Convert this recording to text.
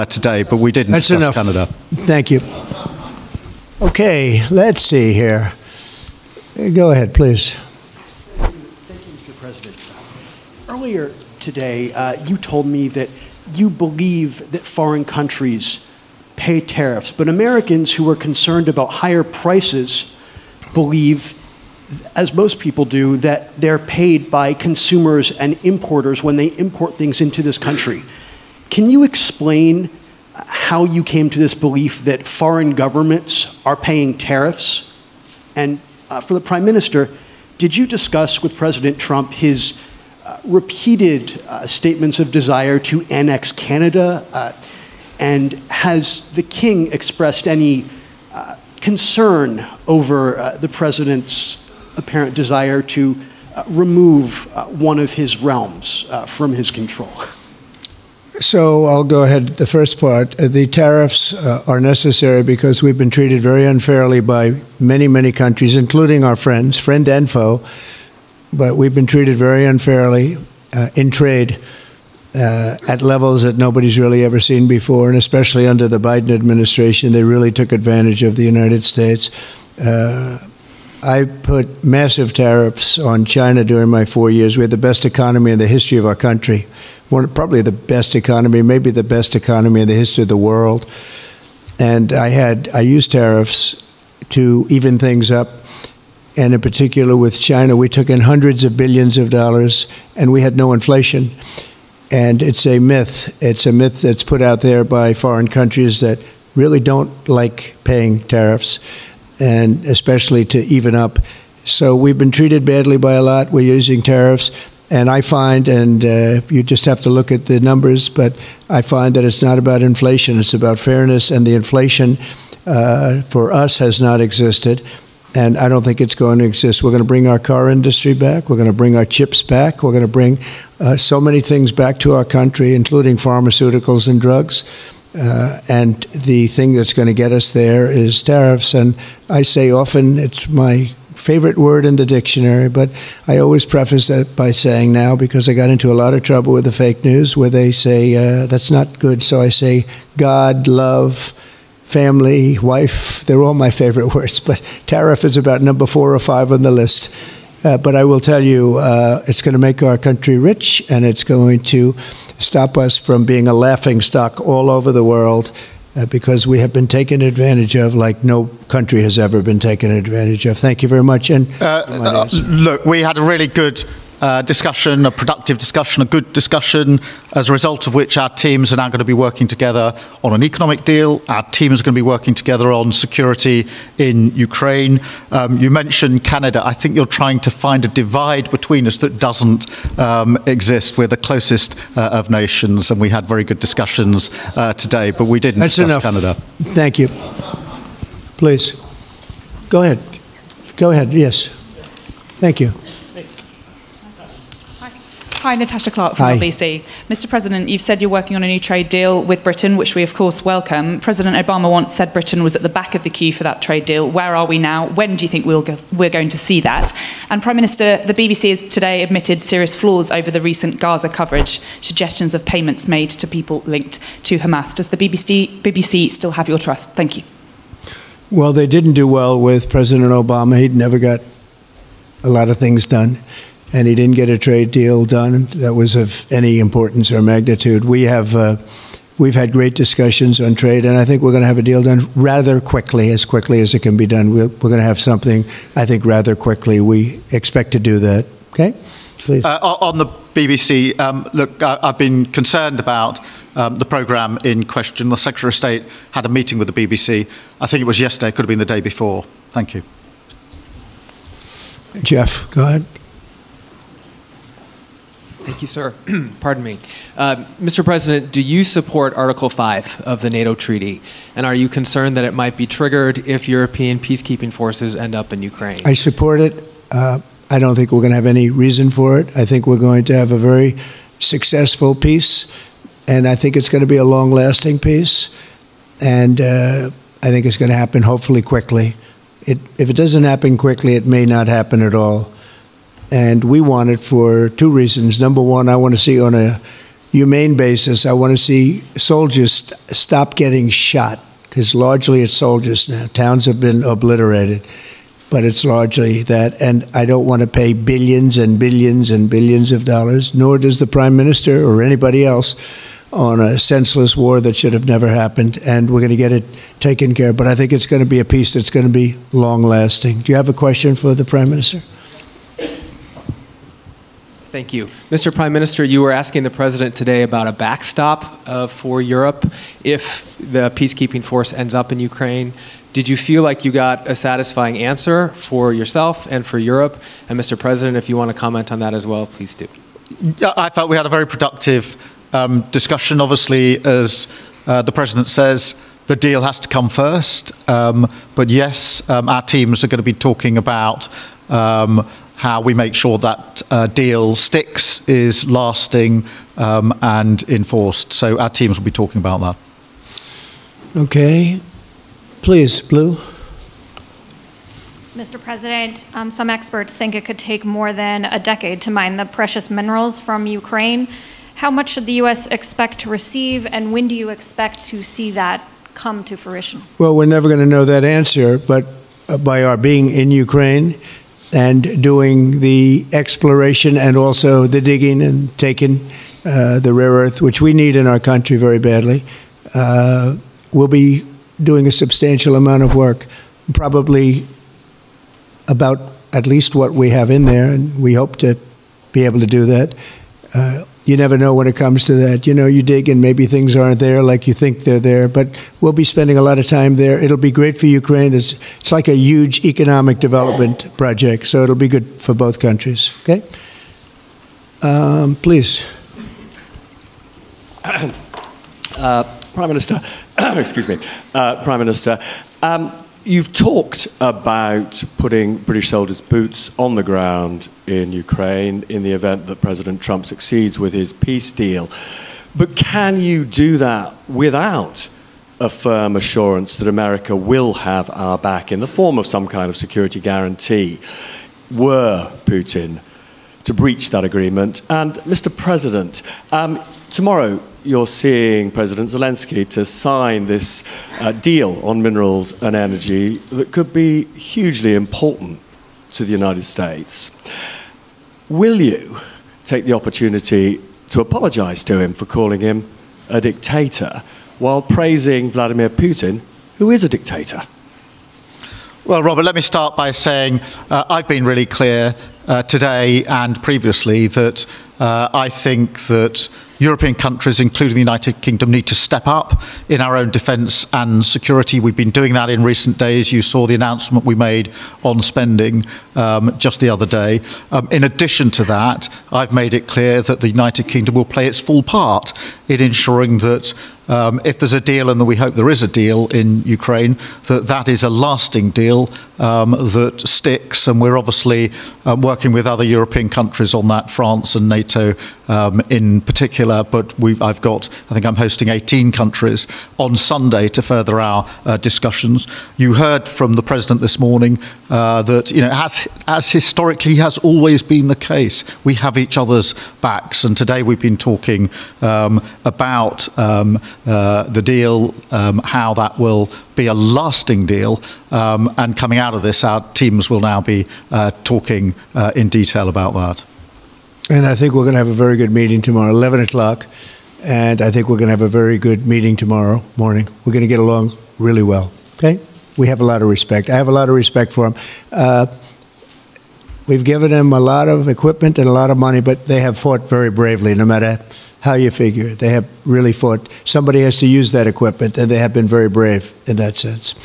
today, but we didn't discuss discuss Canada. Thank you. Okay, let's see here. Go ahead, please. Thank you, Mr. President. Earlier today, you told me that you believe that foreign countries pay tariffs, but Americans who are concerned about higher prices believe, as most people do, that they're paid by consumers and importers when they import things into this country. Can you explain how you came to this belief that foreign governments are paying tariffs? And for the Prime Minister, did you discuss with President Trump his repeated statements of desire to annex Canada? And has the King expressed any concern over the President's apparent desire to remove one of his realms from his control? So I'll go ahead. The first part, the tariffs are necessary because we've been treated very unfairly by many, many countries, including our friends, friend and foe. But we've been treated very unfairly in trade at levels that nobody's really ever seen before, and especially under the Biden administration, they really took advantage of the United States. I put massive tariffs on China during my 4 years. We had the best economy in the history of our country. Probably the best economy, maybe the best economy in the history of the world. And I used tariffs to even things up. And in particular with China, we took in hundreds of billions of dollars and we had no inflation. And it's a myth. It's a myth that's put out there by foreign countries that really don't like paying tariffs, and especially to even up. So we've been treated badly by a lot. We're using tariffs. And I find, and you just have to look at the numbers, but I find that it's not about inflation, it's about fairness, and the inflation for us has not existed, and I don't think it's going to exist. We're going to bring our car industry back, we're going to bring our chips back, we're going to bring so many things back to our country, including pharmaceuticals and drugs, and the thing that's going to get us there is tariffs. And I say often, it's my favorite word in the dictionary, but I always preface that by saying now, because I got into a lot of trouble with the fake news where they say that's not good, so I say God, love, family, wife, they're all my favorite words, but tariff is about number 4 or 5 on the list. But I will tell you, it's going to make our country rich, and it's going to stop us from being a laughingstock all over the world, because we have been taken advantage of like no country has ever been taken advantage of. Thank you very much. And look, we had a really good discussion, a productive discussion, a good discussion, as a result of which our teams are now going to be working together on an economic deal. Our teams are going to be working together on security in Ukraine. You mentioned Canada. I think you're trying to find a divide between us that doesn't exist. We're the closest of nations, and we had very good discussions today, but we didn't discuss Canada. Thank you. Please. Go ahead. Go ahead. Yes. Thank you. Hi, Natasha Clark from LBC. Mr. President, you've said you're working on a new trade deal with Britain, which we of course welcome. President Obama once said Britain was at the back of the queue for that trade deal. Where are we now? When do you think we're going to see that? And Prime Minister, the BBC has today admitted serious flaws over the recent Gaza coverage, suggestions of payments made to people linked to Hamas. Does the BBC still have your trust? Thank you. Well, they didn't do well with President Obama. He'd never got a lot of things done, and he didn't get a trade deal done that was of any importance or magnitude. We've had great discussions on trade, and I think we're going to have a deal done rather quickly as it can be done. We're going to have something, I think, rather quickly. We expect to do that. Okay? Please. On the BBC, look, I've been concerned about the programme in question. The Secretary of State had a meeting with the BBC. I think it was yesterday, it could have been the day before. Thank you. Jeff, go ahead. Thank you, sir. Pardon me. Mr. President, do you support Article 5 of the NATO treaty? And are you concerned that it might be triggered if European peacekeeping forces end up in Ukraine? I support it. I don't think we're going to have any reason for it. I think we're going to have a very successful peace, and I think it's going to be a long-lasting peace. And I think it's going to happen hopefully quickly. If it doesn't happen quickly, it may not happen at all. And we want it for 2 reasons. Number one, I want to see on a humane basis, I want to see soldiers stop getting shot, because largely it's soldiers now. Towns have been obliterated, but it's largely that. And I don't want to pay billions and billions and billions of dollars, nor does the Prime Minister or anybody else, on a senseless war that should have never happened. And we're going to get it taken care of. But I think it's going to be a peace that's going to be long-lasting. Do you have a question for the Prime Minister? Thank you. Mr. Prime Minister, you were asking the President today about a backstop for Europe if the peacekeeping force ends up in Ukraine. Did you feel like you got a satisfying answer for yourself and for Europe? And Mr. President, if you want to comment on that as well, please do. Yeah, I thought we had a very productive discussion. Obviously, as the President says, the deal has to come first. But yes, our teams are going to be talking about how we make sure that deal sticks, is lasting and enforced. So our teams will be talking about that. Okay. Please, Blue. Mr. President, some experts think it could take more than a decade to mine the precious minerals from Ukraine. How much should the U.S. expect to receive, and when do you expect to see that come to fruition? Well, we're never going to know that answer, but by our being in Ukraine and doing the exploration and also the digging and taking the rare earth, which we need in our country very badly, we'll be doing a substantial amount of work, probably about at least what we have in there, and we hope to be able to do that. You never know when it comes to that. You know, you dig and maybe things aren't there like you think they're there, but we'll be spending a lot of time there. It'll be great for Ukraine. It's like a huge economic development project, so it'll be good for both countries. Okay? Please. Prime Minister, excuse me, Prime Minister, you've talked about putting British soldiers' boots on the ground in Ukraine in the event that President Trump succeeds with his peace deal. But can you do that without a firm assurance that America will have our back in the form of some kind of security guarantee were Putin to breach that agreement? And Mr. President, tomorrow you're seeing President Zelensky to sign this deal on minerals and energy that could be hugely important to the United States. Will you take the opportunity to apologize to him for calling him a dictator while praising Vladimir Putin, who is a dictator? Well, Robert, let me start by saying I've been really clear today and previously that I think that European countries, including the United Kingdom, need to step up in our own defence and security. We've been doing that in recent days. You saw the announcement we made on spending just the other day. In addition to that, I've made it clear that the United Kingdom will play its full part in ensuring that if there's a deal, and we hope there is a deal in Ukraine, that is a lasting deal that sticks. And we're obviously working with other European countries on that, France and NATO in particular. But I think I'm hosting 18 countries on Sunday to further our discussions. You heard from the President this morning that, you know, as historically has always been the case, we have each other's backs. And today we've been talking about the deal, how that will be a lasting deal, and coming out of this, our teams will now be talking in detail about that. And I think we're going to have a very good meeting tomorrow, 11 o'clock, and I think we're going to have a very good meeting tomorrow morning. We're going to get along really well, okay? We have a lot of respect. I have a lot of respect for them. We've given them a lot of equipment and a lot of money, but they have fought very bravely, no matter how you figure it. They have really fought. Somebody has to use that equipment, and they have been very brave in that sense.